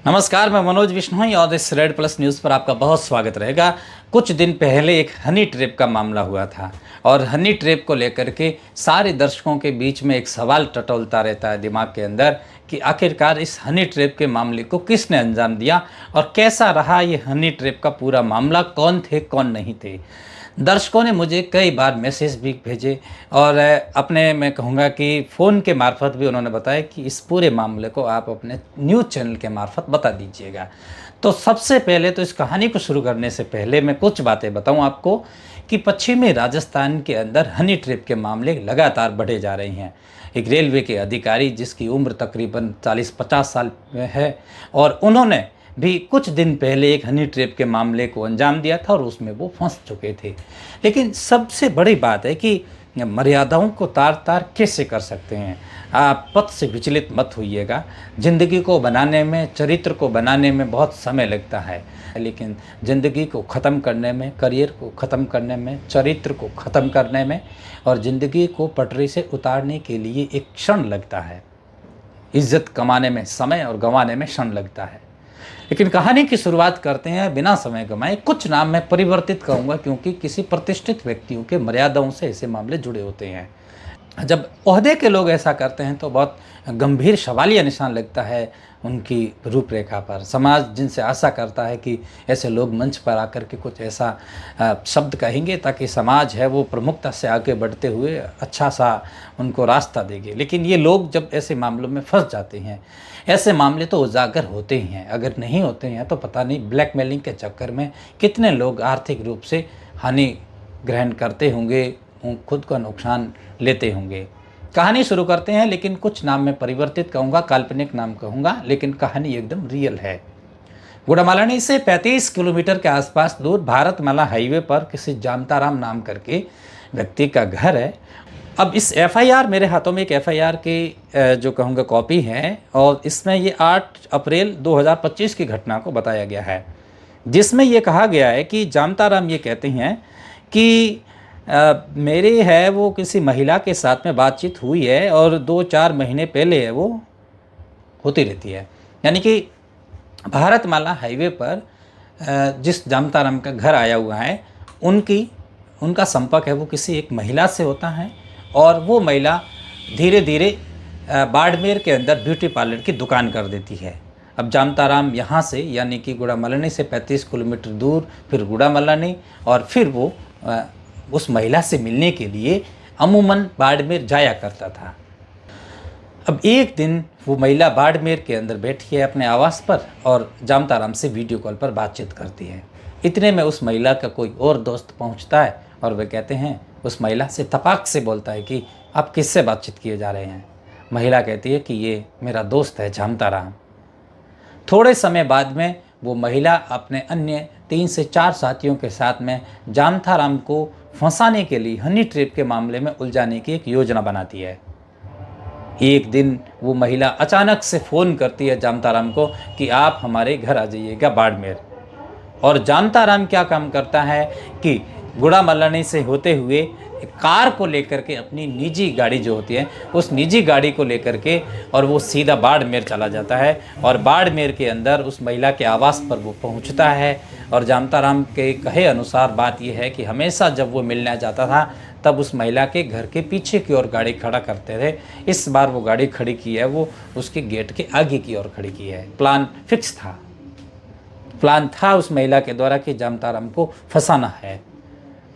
नमस्कार, मैं मनोज विश्नोई और इस रेड प्लस न्यूज़ पर आपका बहुत स्वागत रहेगा। कुछ दिन पहले एक हनी ट्रैप का मामला हुआ था और हनी ट्रैप को लेकर के सारे दर्शकों के बीच में एक सवाल टटोलता रहता है दिमाग के अंदर कि आखिरकार इस हनी ट्रैप के मामले को किसने अंजाम दिया और कैसा रहा ये हनी ट्रैप का पूरा मामला, कौन थे कौन नहीं थे। दर्शकों ने मुझे कई बार मैसेज भी भेजे और अपने मैं कहूँगा कि फ़ोन के मार्फत भी उन्होंने बताया कि इस पूरे मामले को आप अपने न्यूज़ चैनल के मार्फत बता दीजिएगा। तो सबसे पहले तो इस कहानी को शुरू करने से पहले मैं कुछ बातें बताऊं आपको कि पश्चिमी राजस्थान के अंदर हनी ट्रैप के मामले लगातार बढ़े जा रहे हैं। एक रेलवे के अधिकारी जिसकी उम्र तकरीबन 40-50 साल में है और उन्होंने भी कुछ दिन पहले एक हनी ट्रैप के मामले को अंजाम दिया था और उसमें वो फंस चुके थे। लेकिन सबसे बड़ी बात है कि मर्यादाओं को तार तार कैसे कर सकते हैं। आप पथ से विचलित मत होइएगा। ज़िंदगी को बनाने में, चरित्र को बनाने में बहुत समय लगता है, लेकिन ज़िंदगी को ख़त्म करने में, करियर को ख़त्म करने में, चरित्र को ख़त्म करने में और ज़िंदगी को पटरी से उतारने के लिए एक क्षण लगता है। इज्जत कमाने में समय और गंवाने में क्षण लगता है। लेकिन कहानी की शुरुआत करते हैं बिना समय गंवाए। कुछ नाम मैं परिवर्तित कहूँगा क्योंकि किसी प्रतिष्ठित व्यक्तियों के मर्यादाओं से ऐसे मामले जुड़े होते हैं। जब ओहदे के लोग ऐसा करते हैं तो बहुत गंभीर सवालिया निशान लगता है उनकी रूपरेखा पर। समाज जिनसे आशा करता है कि ऐसे लोग मंच पर आकर के कुछ ऐसा शब्द कहेंगे ताकि समाज है वो प्रमुखता से आगे बढ़ते हुए अच्छा सा उनको रास्ता देंगे, लेकिन ये लोग जब ऐसे मामलों में फंस जाते हैं, ऐसे मामले तो उजागर होते ही हैं। अगर नहीं होते हैं तो पता नहीं ब्लैकमेलिंग के चक्कर में कितने लोग आर्थिक रूप से हानि ग्रहण करते होंगे, खुद का नुकसान लेते होंगे। कहानी शुरू करते हैं, लेकिन कुछ नाम मैं परिवर्तित कहूँगा, काल्पनिक नाम कहूँगा, लेकिन कहानी एकदम रियल है। गुड़ामालानी से 35 किलोमीटर के आसपास दूर भारतमाला हाईवे पर किसी जामताराम नाम करके व्यक्ति का घर है। अब इस एफआईआर, मेरे हाथों में एक एफआईआर की जो कहूँगा कॉपी है और इसमें ये 8 अप्रैल 2025 की घटना को बताया गया है, जिसमें ये कहा गया है कि जामताराम ये कहते हैं कि मेरी है वो किसी महिला के साथ में बातचीत हुई है और 2-4 महीने पहले है वो होती रहती है। यानी कि भारतमाला हाईवे पर जिस जामताराम का घर आया हुआ है उनका संपर्क है वो किसी एक महिला से होता है और वो महिला धीरे धीरे बाड़मेर के अंदर ब्यूटी पार्लर की दुकान कर देती है। अब जामताराम यहाँ से यानी कि गुड़ामालानी से 35 किलोमीटर दूर, फिर गुड़ामालानी और फिर वो उस महिला से मिलने के लिए अमूमन बाड़मेर जाया करता था। अब एक दिन वो महिला बाड़मेर के अंदर बैठी है अपने आवास पर और जामताराम से वीडियो कॉल पर बातचीत करती है। इतने में उस महिला का कोई और दोस्त पहुंचता है और वे कहते हैं, उस महिला से तपाक से बोलता है कि आप किससे बातचीत किए जा रहे हैं। महिला कहती है कि ये मेरा दोस्त है जामताराम। थोड़े समय बाद में वो महिला अपने अन्य 3 से 4 साथियों के साथ में जामताराम को फंसाने के लिए हनी ट्रैप के मामले में उलझाने की एक योजना बनाती है। एक दिन वो महिला अचानक से फ़ोन करती है जामताराम को कि आप हमारे घर आ जाइएगा बाड़मेर। और जामताराम क्या काम करता है कि गुड़ामालानी से होते हुए कार को लेकर के, अपनी निजी गाड़ी जो होती है उस निजी गाड़ी को लेकर के, और वो सीधा बाड़मेर चला जाता है और बाड़मेर के अंदर उस महिला के आवास पर वो पहुंचता है। और जामताराम के कहे अनुसार बात यह है कि हमेशा जब वो मिलने जाता था तब उस महिला के घर के पीछे की ओर गाड़ी खड़ा करते थे। इस बार वो गाड़ी खड़ी की है वो उसके गेट के आगे की ओर खड़ी की है। प्लान फिक्स था, प्लान था उस महिला के द्वारा कि जामताराम को फंसाना है।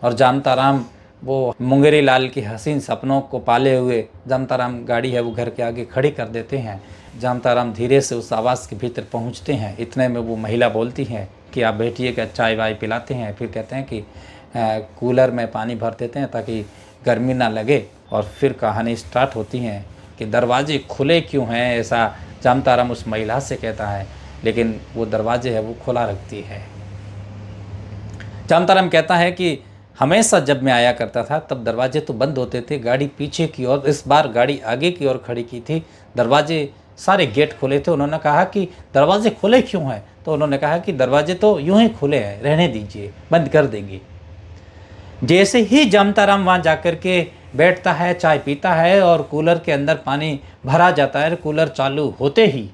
और जामताराम वो मुंगेरी लाल की हसीन सपनों को पाले हुए जामताराम गाड़ी है वो घर के आगे खड़ी कर देते हैं। जामताराम धीरे से उस आवास के भीतर पहुंचते हैं। इतने में वो महिला बोलती है कि आप बैठिएगा, चाय वाय पिलाते हैं। फिर कहते हैं कि कूलर में पानी भर देते हैं ताकि गर्मी ना लगे। और फिर कहानी स्टार्ट होती है कि दरवाजे खुले क्यों हैं, ऐसा जामताराम उस महिला से कहता है, लेकिन वो दरवाजे है वो खुला रखती है। जामताराम कहता है कि हमेशा जब मैं आया करता था तब दरवाजे तो बंद होते थे, गाड़ी पीछे की ओर, इस बार गाड़ी आगे की ओर खड़ी की थी, दरवाजे सारे गेट खुले थे। उन्होंने कहा कि दरवाजे खुले क्यों हैं, तो उन्होंने कहा कि दरवाजे तो यूं ही खुले हैं, रहने दीजिए, बंद कर देंगे। जैसे ही जामताराम वहाँ जाकर के बैठता है, चाय पीता है और कूलर के अंदर पानी भरा जाता है, कूलर चालू होते ही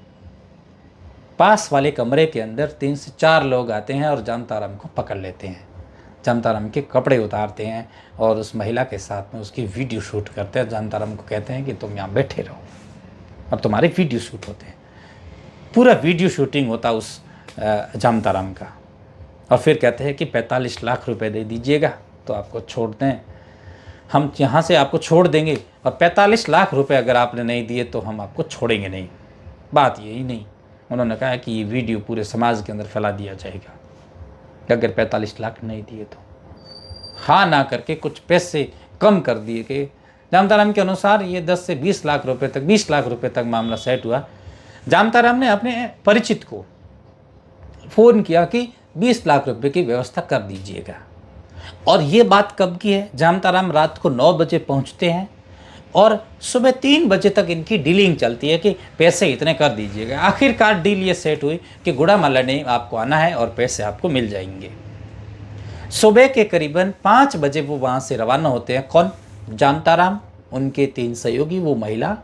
पास वाले कमरे के अंदर 3 से 4 लोग आते हैं और जामताराम को पकड़ लेते हैं। जामताराम के कपड़े उतारते हैं और उस महिला के साथ में उसकी वीडियो शूट करते हैं। जामताराम को कहते हैं कि तुम यहाँ बैठे रहो और तुम्हारे वीडियो शूट होते हैं। पूरा वीडियो शूटिंग होता उस जामताराम का। और फिर कहते हैं कि 45 लाख रुपए दे दीजिएगा तो आपको छोड़ दें, हम यहाँ से आपको छोड़ देंगे, और 45 लाख रुपए अगर आपने नहीं दिए तो हम आपको छोड़ेंगे नहीं। बात यही नहीं, उन्होंने कहा कि ये वीडियो पूरे समाज के अंदर फैला दिया जाएगा कि अगर 45 लाख नहीं दिए तो। हाँ ना करके कुछ पैसे कम कर दिए कि जामताराम के अनुसार ये 10 से 20 लाख रुपए तक 20 लाख रुपए तक मामला सेट हुआ। जामताराम ने अपने परिचित को फ़ोन किया कि 20 लाख रुपए की व्यवस्था कर दीजिएगा। और ये बात कब की है? जामताराम रात को 9 बजे पहुंचते हैं और सुबह 3 बजे तक इनकी डीलिंग चलती है कि पैसे इतने कर दीजिएगा। आखिरकार डील ये सेट हुई कि गुड़ामाला ने आपको आना है और पैसे आपको मिल जाएंगे। सुबह के करीबन 5 बजे वो वहाँ से रवाना होते हैं। कौन? जामताराम, उनके 3 सहयोगी, वो महिला,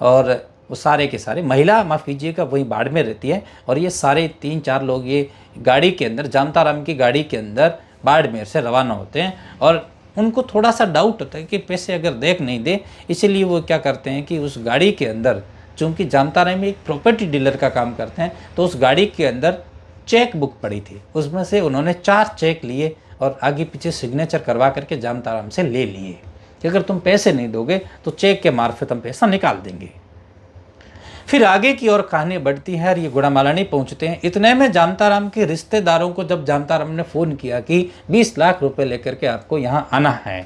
और वो सारे के सारे, महिला माफ़ कीजिएगा वहीं बाड़मेर रहती है, और ये सारे 3-4 लोग ये गाड़ी के अंदर, जामताराम की गाड़ी के अंदर बाड़मेर से रवाना होते हैं। और उनको थोड़ा सा डाउट होता है कि पैसे अगर देख नहीं दे, इसीलिए वो क्या करते हैं कि उस गाड़ी के अंदर, चूँकि जामताराम में एक प्रॉपर्टी डीलर का काम करते हैं, तो उस गाड़ी के अंदर चेक बुक पड़ी थी, उसमें से उन्होंने 4 चेक लिए और आगे पीछे सिग्नेचर करवा करके जामताराम से ले लिए कि अगर तुम पैसे नहीं दोगे तो चेक के मार्फत हम पैसा निकाल देंगे। फिर आगे की ओर कहानी बढ़ती है और ये गुड़ामाला नहीं पहुंचते हैं। इतने में जामताराम के रिश्तेदारों को जब जामताराम ने फ़ोन किया कि 20 लाख रुपए लेकर के आपको यहाँ आना है,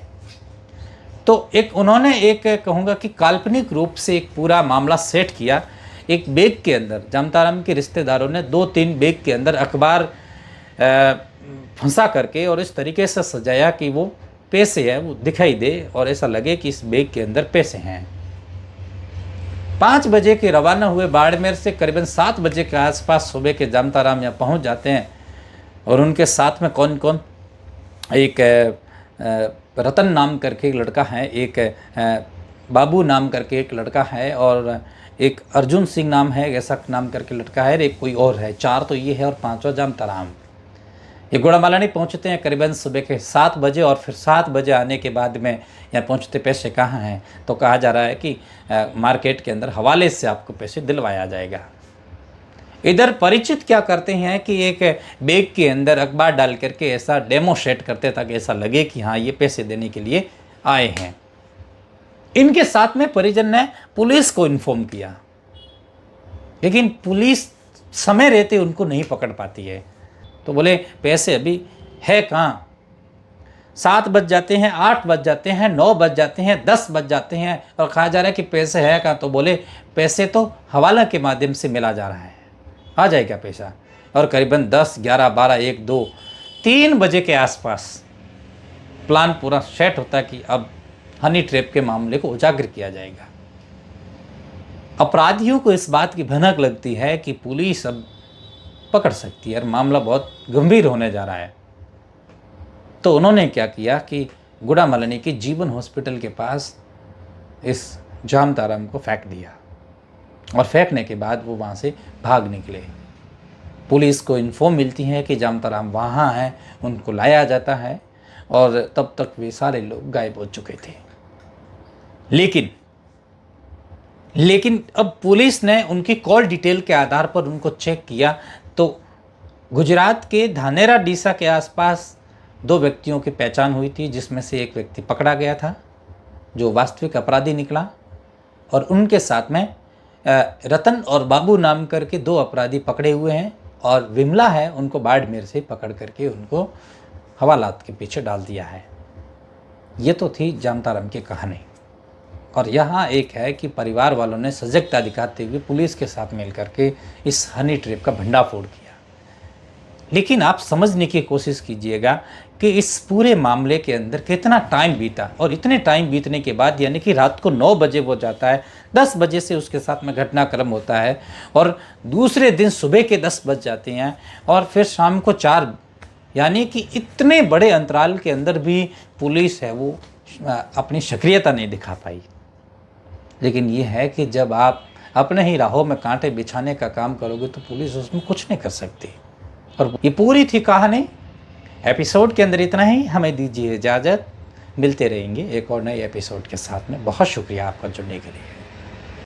तो उन्होंने एक कहूँगा कि काल्पनिक रूप से एक पूरा मामला सेट किया। एक बैग के अंदर जामताराम के रिश्तेदारों ने 2-3 बैग के अंदर अखबार फंसा करके और इस तरीके से सजाया कि वो पैसे है वो दिखाई दे और ऐसा लगे कि इस बैग के अंदर पैसे हैं। 5 बजे के रवाना हुए बाड़मेर से करीबन 7 बजे के आसपास सुबह के जामताराम यहाँ पहुँच जाते हैं। और उनके साथ में कौन कौन? एक रतन नाम करके एक लड़का है, एक बाबू नाम करके एक लड़का है, और एक अर्जुन सिंह नाम है, ऐसा नाम करके लड़का है, एक कोई और है। 4 तो ये है और 5वां जामताराम। ये गुड़ामाला नहीं पहुँचते हैं करीबन सुबह के 7 बजे। और फिर 7 बजे आने के बाद में यहाँ पहुँचते पैसे कहाँ हैं? तो कहा जा रहा है कि मार्केट के अंदर हवाले से आपको पैसे दिलवाया जाएगा। इधर परिचित क्या करते हैं कि एक बैग के अंदर अखबार डाल करके ऐसा डेमो सेट करते ताकि ऐसा लगे कि हाँ ये पैसे देने के लिए आए हैं। इनके साथ में परिजन ने पुलिस को इन्फॉर्म किया, लेकिन पुलिस समय रहते उनको नहीं पकड़ पाती है। तो बोले पैसे अभी है कहाँ? 7 बज जाते हैं, 8 बज जाते हैं, 9 बज जाते हैं, 10 बज जाते हैं, और कहा जा रहा है कि पैसे है कहाँ? तो बोले पैसे तो हवाला के माध्यम से मिला जा रहा है, आ जाएगा पैसा। और करीबन 10, 11, 12, 1, 2, 3 बजे के आसपास प्लान पूरा सेट होता है कि अब हनी ट्रैप के मामले को उजागर किया जाएगा। अपराधियों को इस बात की भनक लगती है कि पुलिस अब पकड़ सकती है और मामला बहुत गंभीर होने जा रहा है। तो उन्होंने क्या किया कि गुड़ामाला के जीवन हॉस्पिटल के पास इस जामताराम को फेंक दिया, और फेंकने के बाद वो वहाँ से भाग निकले। पुलिस को इन्फॉर्म मिलती है कि जामताराम वहाँ हैं, उनको लाया जाता है, और तब तक वे सारे लोग गायब हो चुके थे। लेकिन अब पुलिस ने उनकी कॉल डिटेल के आधार पर उनको चेक किया तो गुजरात के धानेरा डीसा के आसपास 2 व्यक्तियों की पहचान हुई थी, जिसमें से एक व्यक्ति पकड़ा गया था जो वास्तविक अपराधी निकला, और उनके साथ में रतन और बाबू नाम करके 2 अपराधी पकड़े हुए हैं, और विमला है उनको बाड़मेर से पकड़ करके उनको हवालात के पीछे डाल दिया है। ये तो थी जामताराम की कहानी। और यहाँ एक है कि परिवार वालों ने सजगता दिखाते हुए पुलिस के साथ मिलकर के इस हनी ट्रैप का भंडाफोड़ किया। लेकिन आप समझने की कोशिश कीजिएगा कि इस पूरे मामले के अंदर कितना टाइम बीता, और इतने टाइम बीतने के बाद यानी कि रात को 9 बजे वो जाता है, 10 बजे से उसके साथ में घटनाक्रम होता है, और दूसरे दिन सुबह के 10 बज जाते हैं, और फिर शाम को 4, यानी कि इतने बड़े अंतराल के अंदर भी पुलिस है वो अपनी सक्रियता नहीं दिखा पाई। लेकिन ये है कि जब आप अपने ही राहों में कांटे बिछाने का काम करोगे तो पुलिस उसमें कुछ नहीं कर सकती। और ये पूरी थी कहानी। एपिसोड के अंदर इतना ही, हमें दीजिए इजाज़त। मिलते रहेंगे एक और नए एपिसोड के साथ में। बहुत शुक्रिया आपका जुड़ने के लिए।